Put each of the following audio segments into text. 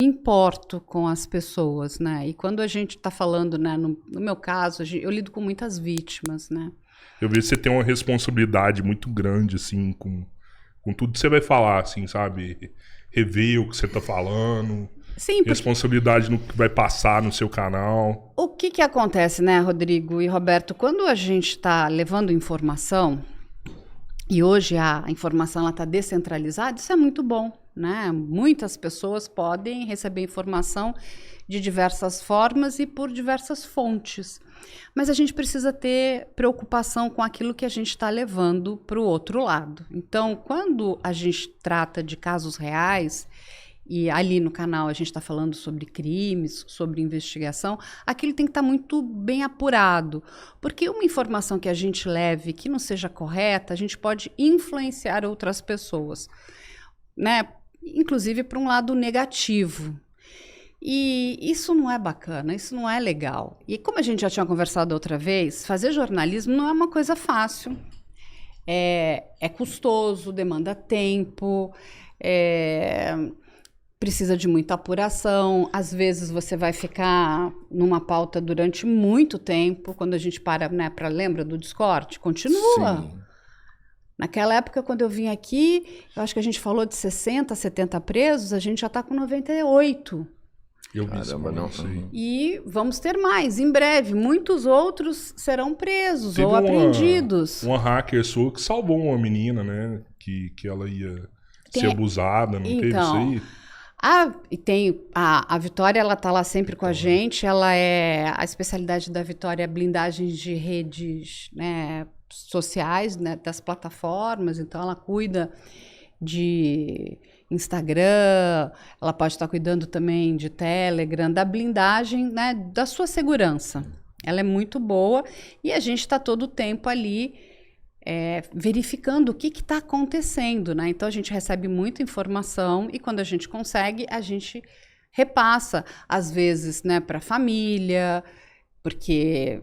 importo com as pessoas, né? E quando a gente está falando, né, no meu caso, eu lido com muitas vítimas, né? Eu vejo que você tem uma responsabilidade muito grande, assim, com tudo que você vai falar, assim, sabe? Rever o que você tá falando. Sim, porque Responsabilidade no que vai passar no seu canal. o que acontece, né, Rodrigo e Roberto, quando a gente está levando informação, e hoje a informação está descentralizada, isso é muito bom, né? Muitas pessoas podem receber informação de diversas formas e por diversas fontes. Mas a gente precisa ter preocupação com aquilo que a gente está levando para o outro lado. Então, quando a gente trata de casos reais, e ali no canal a gente está falando sobre crimes, sobre investigação, aquilo tem que estar muito bem apurado. Porque uma informação que a gente leve que não seja correta, a gente pode influenciar outras pessoas, né? Inclusive para um lado negativo. E isso não é bacana, isso não é legal. E como a gente já tinha conversado outra vez, fazer jornalismo não é uma coisa fácil. É custoso, demanda tempo, precisa de muita apuração. Às vezes você vai ficar numa pauta durante muito tempo. Quando a gente para, né, lembra do Discord? Continua. Sim. Naquela época, quando eu vim aqui, eu acho que a gente falou de 60, 70 presos, a gente já está com 98. Eu vi isso, Caramba, não. sei. E vamos ter mais. Em breve, muitos outros serão presos Teve ou apreendidos. Uma hacker sua que salvou uma menina, né? Que ela ia ser abusada, não teve isso aí? E tem a Vitória, ela tá lá sempre com a gente. Ela a especialidade da Vitória é blindagem de redes, né, sociais, né, das plataformas. Então ela cuida de Instagram, ela pode estar cuidando também de Telegram, da blindagem, né, da sua segurança. Ela é muito boa e a gente está todo o tempo ali verificando o que está acontecendo, né? Então a gente recebe muita informação e quando a gente consegue, a gente repassa, às vezes, né, para a família, porque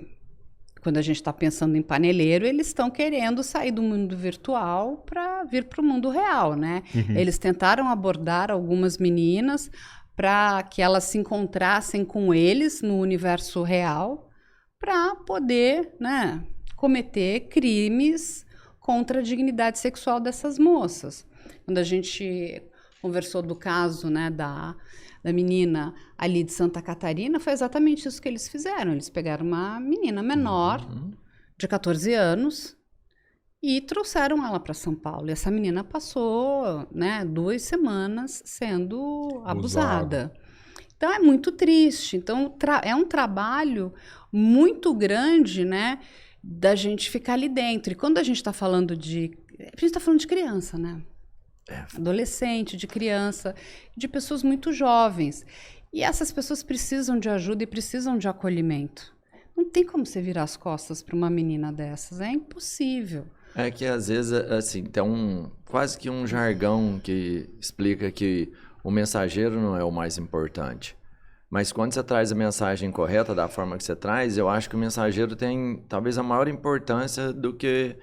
quando a gente está pensando em paneleiro, eles estão querendo sair do mundo virtual para vir para o mundo real, né? Uhum. Eles tentaram abordar algumas meninas para que elas se encontrassem com eles no universo real para poder, né, cometer crimes contra a dignidade sexual dessas moças. Quando a gente conversou do caso, né, da menina ali de Santa Catarina, foi exatamente isso que eles fizeram. Eles pegaram uma menina menor, de 14 anos, e trouxeram ela para São Paulo. E essa menina passou, né, 2 semanas sendo abusada. Então, é muito triste. Então, é um trabalho muito grande, né, da gente ficar ali dentro. E quando a gente está falando a gente está falando de criança, né? Adolescente, de criança, de pessoas muito jovens. E essas pessoas precisam de ajuda e precisam de acolhimento. Não tem como você virar as costas para uma menina dessas, é impossível. É que às vezes, assim, tem quase que um jargão que explica que o mensageiro não é o mais importante. Mas quando você traz a mensagem correta, da forma que você traz, eu acho que o mensageiro tem talvez a maior importância do que,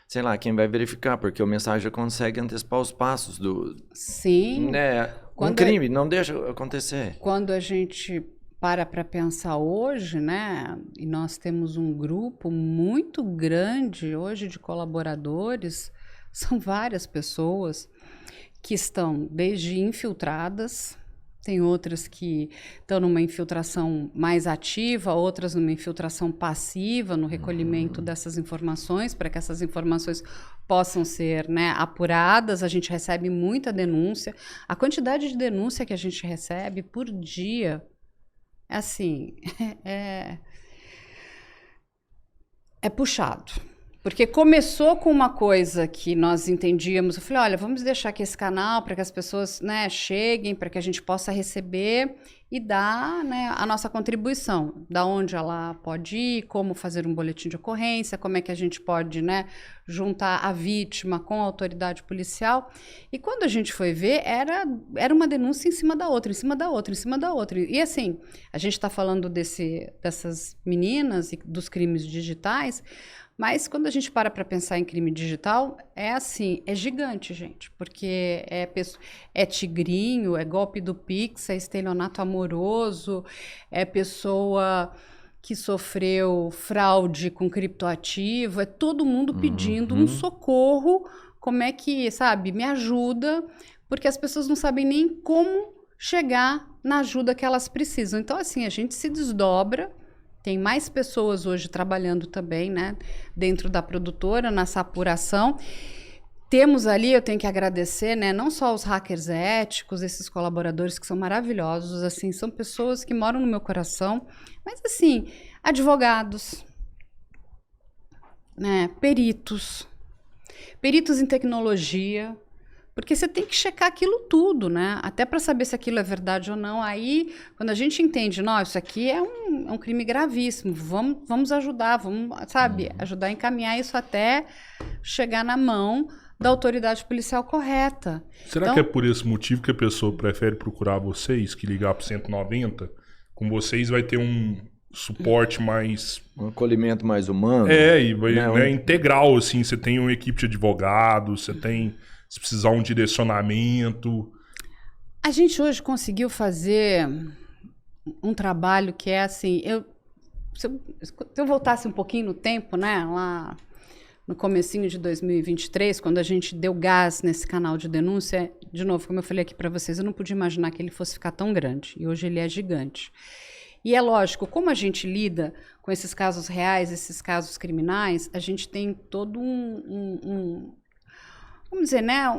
sei lá, quem vai verificar, porque o mensageiro consegue antecipar os passos do... Sim. Né, um crime, não deixa acontecer. Quando a gente para pensar hoje, né, e nós temos um grupo muito grande hoje de colaboradores, são várias pessoas que estão desde infiltradas, tem outras que estão numa infiltração mais ativa, outras numa infiltração passiva, no recolhimento dessas informações, para que essas informações possam ser, né, apuradas. A gente recebe muita denúncia. A quantidade de denúncia que a gente recebe por dia, assim, é puxado. Porque começou com uma coisa que nós entendíamos, eu falei, olha, vamos deixar aqui esse canal para que as pessoas, né, cheguem, para que a gente possa receber e dar, né, a nossa contribuição, da onde ela pode ir, como fazer um boletim de ocorrência, como é que a gente pode, né, juntar a vítima com a autoridade policial. E quando a gente foi ver, era uma denúncia em cima da outra, em cima da outra, em cima da outra. E assim, a gente está falando dessas meninas e dos crimes digitais, Mas quando a gente para pensar em crime digital, é assim, é gigante, gente. Porque é tigrinho, é golpe do Pix, é estelionato amoroso, é pessoa que sofreu fraude com criptoativo, é todo mundo pedindo um socorro. Como é que, sabe, me ajuda, porque as pessoas não sabem nem como chegar na ajuda que elas precisam. Então, assim, a gente se desdobra. Tem mais pessoas hoje trabalhando também, né, dentro da produtora, nessa apuração. Temos ali, eu tenho que agradecer, né, não só os hackers éticos, esses colaboradores que são maravilhosos, assim, são pessoas que moram no meu coração, mas, assim, advogados, né, peritos em tecnologia, porque você tem que checar aquilo tudo, né? Até para saber se aquilo é verdade ou não. Aí, quando a gente entende, não, isso aqui é um crime gravíssimo, vamos ajudar, sabe, ajudar a encaminhar isso até chegar na mão da autoridade policial correta. Será que é por esse motivo que a pessoa prefere procurar vocês, que ligar para 190? Com vocês vai ter um suporte mais... Um acolhimento mais humano. E vai, né, integral, assim. Você tem uma equipe de advogados, você tem... Se precisar um direcionamento. A gente hoje conseguiu fazer um trabalho que é assim... Se eu voltasse um pouquinho no tempo, né? Lá no comecinho de 2023, quando a gente deu gás nesse canal de denúncia, de novo, como eu falei aqui para vocês, eu não podia imaginar que ele fosse ficar tão grande. E hoje ele é gigante. E é lógico, como a gente lida com esses casos reais, esses casos criminais, a gente tem todo vamos dizer, né,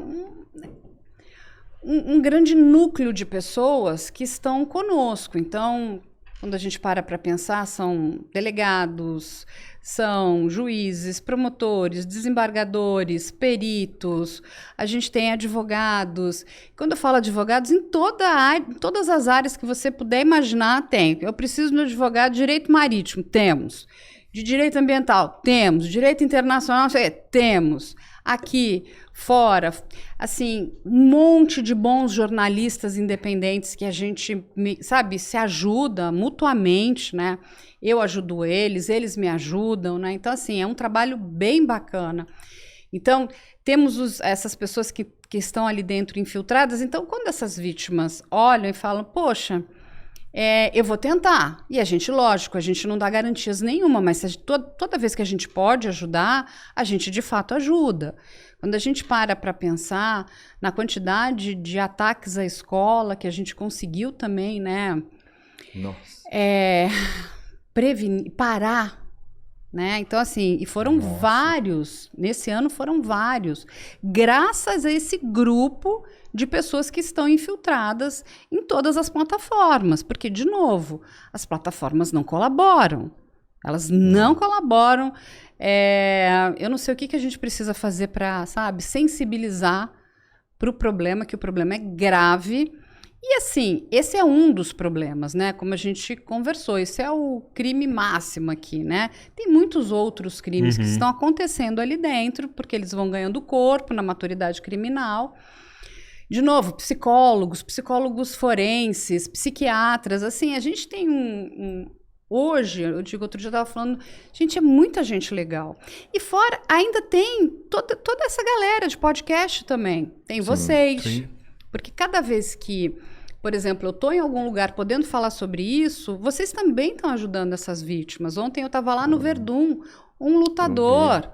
um grande núcleo de pessoas que estão conosco. Então, quando a gente para pensar, são delegados, são juízes, promotores, desembargadores, peritos, a gente tem advogados. Quando eu falo advogados, em todas as áreas que você puder imaginar, tem. Eu preciso de um advogado de direito marítimo, temos. De direito ambiental, temos. Direito internacional, temos. Aqui, fora, assim, um monte de bons jornalistas independentes que a gente, sabe, se ajuda mutuamente, né? Eu ajudo eles me ajudam, né? Então, assim, é um trabalho bem bacana. Então, temos essas pessoas que estão ali dentro infiltradas. Então, quando essas vítimas olham e falam, poxa, eu vou tentar. E a gente, lógico, a gente não dá garantias nenhuma, mas toda vez que a gente pode ajudar, a gente de fato ajuda. Quando a gente para pensar na quantidade de ataques à escola que a gente conseguiu também, né? Nossa. Prevenir, parar, né? Então, assim, e foram vários, nesse ano foram vários, graças a esse grupo de pessoas que estão infiltradas em todas as plataformas, porque, de novo, as plataformas não colaboram, elas não colaboram. Eu não sei o que a gente precisa fazer para, sabe, sensibilizar para o problema, que o problema é grave. E, assim, esse é um dos problemas, né? Como a gente conversou, esse é o crime máximo aqui, né? Tem muitos outros crimes que estão acontecendo ali dentro, porque eles vão ganhando corpo na maturidade criminal. De novo, psicólogos forenses, psiquiatras, assim, a gente tem hoje, eu digo, outro dia eu estava falando, gente, é muita gente legal. E fora, ainda tem toda essa galera de podcast também. Tem vocês. Sim. Porque cada vez que, por exemplo, eu estou em algum lugar podendo falar sobre isso, vocês também estão ajudando essas vítimas. Ontem eu estava lá no Verdun, um lutador,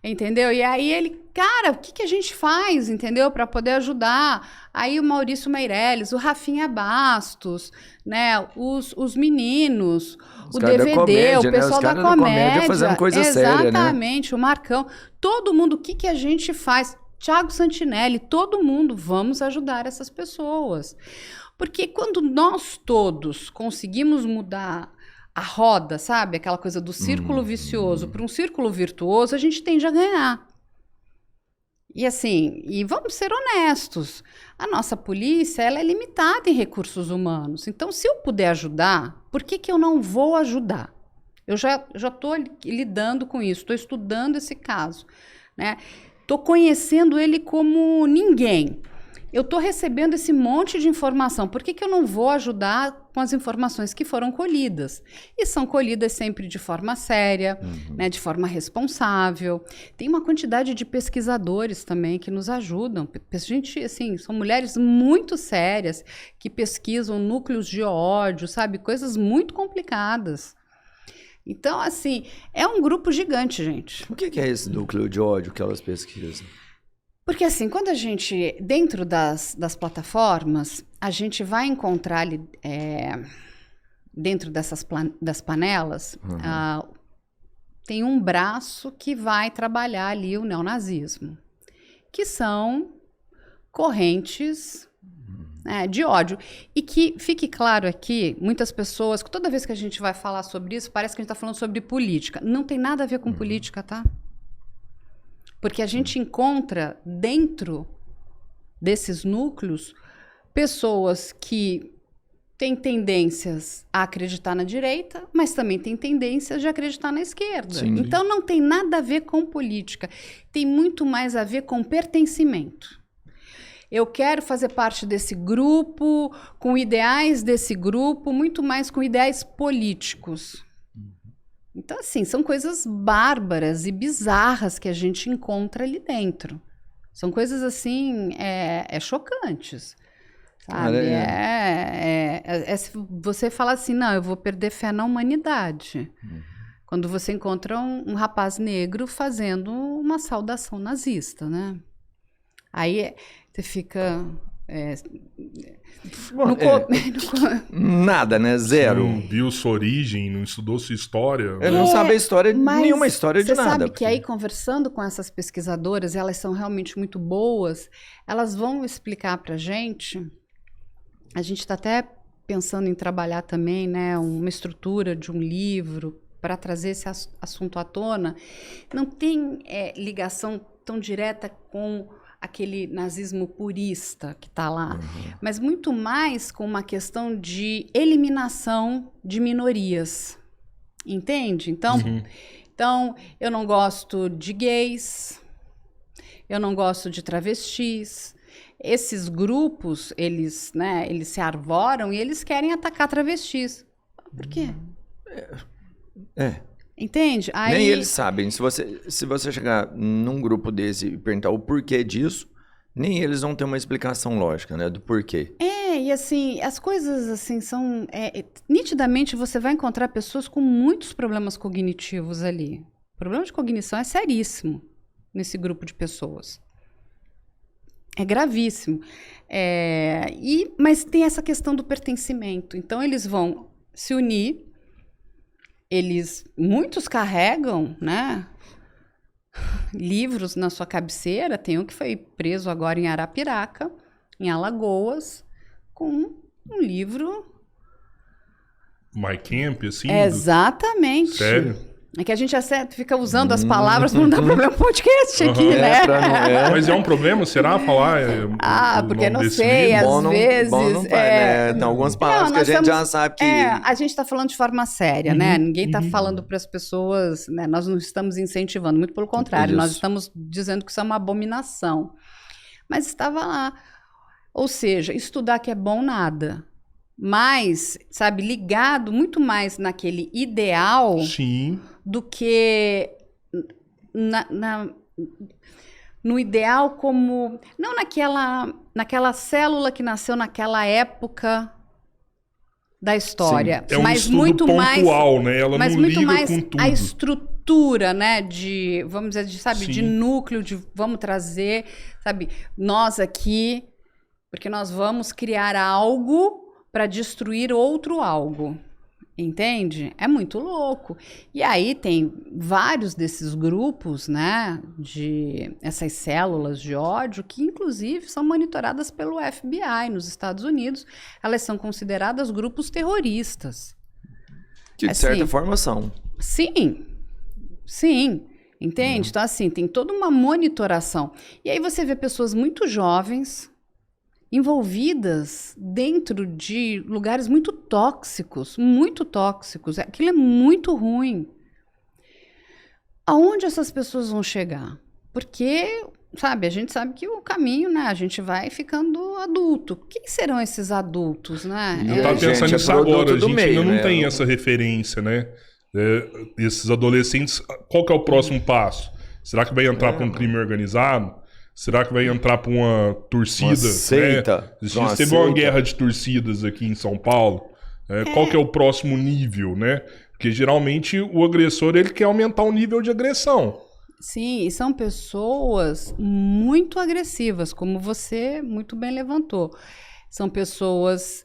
entendeu? E aí ele, cara, o que a gente faz, entendeu? Para poder ajudar. Aí o Maurício Meirelles, o Rafinha Bastos, né? Os meninos, o DVD, comédia, o pessoal, né? Da comédia fazendo coisa séria, né? Exatamente, o Marcão. Todo mundo, o que a gente faz? Thiago Santinelli, todo mundo, vamos ajudar essas pessoas. Porque quando nós todos conseguimos mudar a roda, sabe? Aquela coisa do círculo vicioso para um círculo virtuoso, a gente tende a ganhar. E assim, e vamos ser honestos, a nossa polícia, ela é limitada em recursos humanos. Então, se eu puder ajudar, por que eu não vou ajudar? Eu já estou lidando com isso, estou estudando esse caso, né? Estou conhecendo ele como ninguém. eu estou recebendo esse monte de informação, por que eu não vou ajudar com as informações que foram colhidas? E são colhidas sempre de forma séria, né, de forma responsável. Tem uma quantidade de pesquisadores também que nos ajudam. Gente, assim, são mulheres muito sérias que pesquisam núcleos de ódio, sabe? Coisas muito complicadas. Então, assim, é um grupo gigante, gente. O que é esse núcleo de ódio que elas pesquisam? Porque, assim, quando a gente, dentro das plataformas, a gente vai encontrar ali, dentro das panelas, tem um braço que vai trabalhar ali o neonazismo, que são correntes de ódio. E que, fique claro aqui, muitas pessoas, toda vez que a gente vai falar sobre isso, parece que a gente está falando sobre política. Não tem nada a ver com política, tá? Porque a gente encontra dentro desses núcleos pessoas que têm tendências a acreditar na direita, mas também têm tendências de acreditar na esquerda. Sim. Então não tem nada a ver com política. Tem muito mais a ver com pertencimento. Eu quero fazer parte desse grupo, com ideais desse grupo, muito mais com ideais políticos. Então, assim, são coisas bárbaras e bizarras que a gente encontra ali dentro. São coisas, assim, chocantes, sabe? Se você fala assim, não, eu vou perder fé na humanidade. Quando você encontra um rapaz negro fazendo uma saudação nazista, né? Aí você fica... Nada, né? Zero. Não viu sua origem, não estudou sua história. Ele não sabe a história, nenhuma história de nada. Você sabe que aí, conversando com essas pesquisadoras, elas são realmente muito boas, elas vão explicar pra gente, a gente está até pensando em trabalhar também, né, uma estrutura de um livro para trazer esse assunto à tona. Não tem ligação tão direta com aquele nazismo purista que está lá, mas muito mais com uma questão de eliminação de minorias, entende? Então, eu não gosto de gays, eu não gosto de travestis. Esses grupos, eles se arvoram e eles querem atacar travestis. Por quê? Entende? Aí... Nem eles sabem. Se você chegar num grupo desse e perguntar o porquê disso, nem eles vão ter uma explicação lógica, né? Do porquê. E assim, as coisas assim são... nitidamente você vai encontrar pessoas com muitos problemas cognitivos ali. O problema de cognição é seríssimo nesse grupo de pessoas. É gravíssimo. Mas tem essa questão do pertencimento. Então eles vão se unir. Muitos carregam, né, livros na sua cabeceira. Tem um que foi preso agora em Arapiraca, em Alagoas, com um livro... My Camp, assim? Exatamente. Sério? É que a gente fica usando as palavras para não dar problema no podcast aqui, né? Mas é um problema, será, falar? Porque não sei, às vezes... Tem algumas palavras que a gente já sabe que... a gente está falando de forma séria, né? Ninguém está falando para as pessoas, né? Nós não estamos incentivando, muito pelo contrário, nós estamos dizendo que isso é uma abominação. Mas estava lá. Ou seja, estudar que é bom nada. Mas, sabe, ligado muito mais naquele ideal... Sim. Do que no ideal como... Não naquela célula que nasceu naquela época da história. Sim. É um mas estudo muito pontual, mais, né? Ela mas não muito liga mais com tudo. a estrutura, né? De, vamos dizer, de núcleo, de vamos trazer, sabe? Nós aqui, porque nós vamos criar algo para destruir outro algo. Entende? É muito louco. E aí tem vários desses grupos, né, de essas células de ódio, que inclusive são monitoradas pelo FBI nos Estados Unidos. Elas são consideradas grupos terroristas. Que de certa forma são. Sim. Entende? Então, assim, tem toda uma monitoração. E aí você vê pessoas muito jovens envolvidas dentro de lugares muito tóxicos. Aquilo é muito ruim. Aonde essas pessoas vão chegar? Porque sabe, a gente sabe que o caminho, né, a gente vai ficando adulto. Quem serão esses adultos, né? Eu tava gente, pensando é nisso produto agora, a do gente meio, ainda não né? tem essa referência, né? Esses adolescentes, qual que é o próximo passo? Será que vai entrar para um crime organizado? Será que vai entrar para uma torcida? Uma seita. Né? Esses dias teve uma guerra de torcidas aqui em São Paulo. Qual que é o próximo nível, né? Porque geralmente o agressor ele quer aumentar o nível de agressão. Sim, e são pessoas muito agressivas, como você muito bem levantou. São pessoas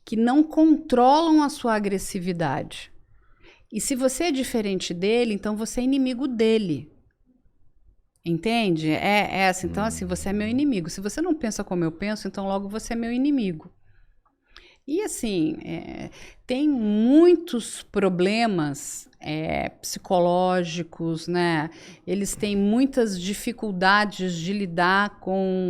que não controlam a sua agressividade. E se você é diferente dele, então você é inimigo dele. Entende? É assim, então assim, você é meu inimigo. Se você não pensa como eu penso, então logo você é meu inimigo. E assim, tem muitos problemas psicológicos, né? Eles têm muitas dificuldades de lidar com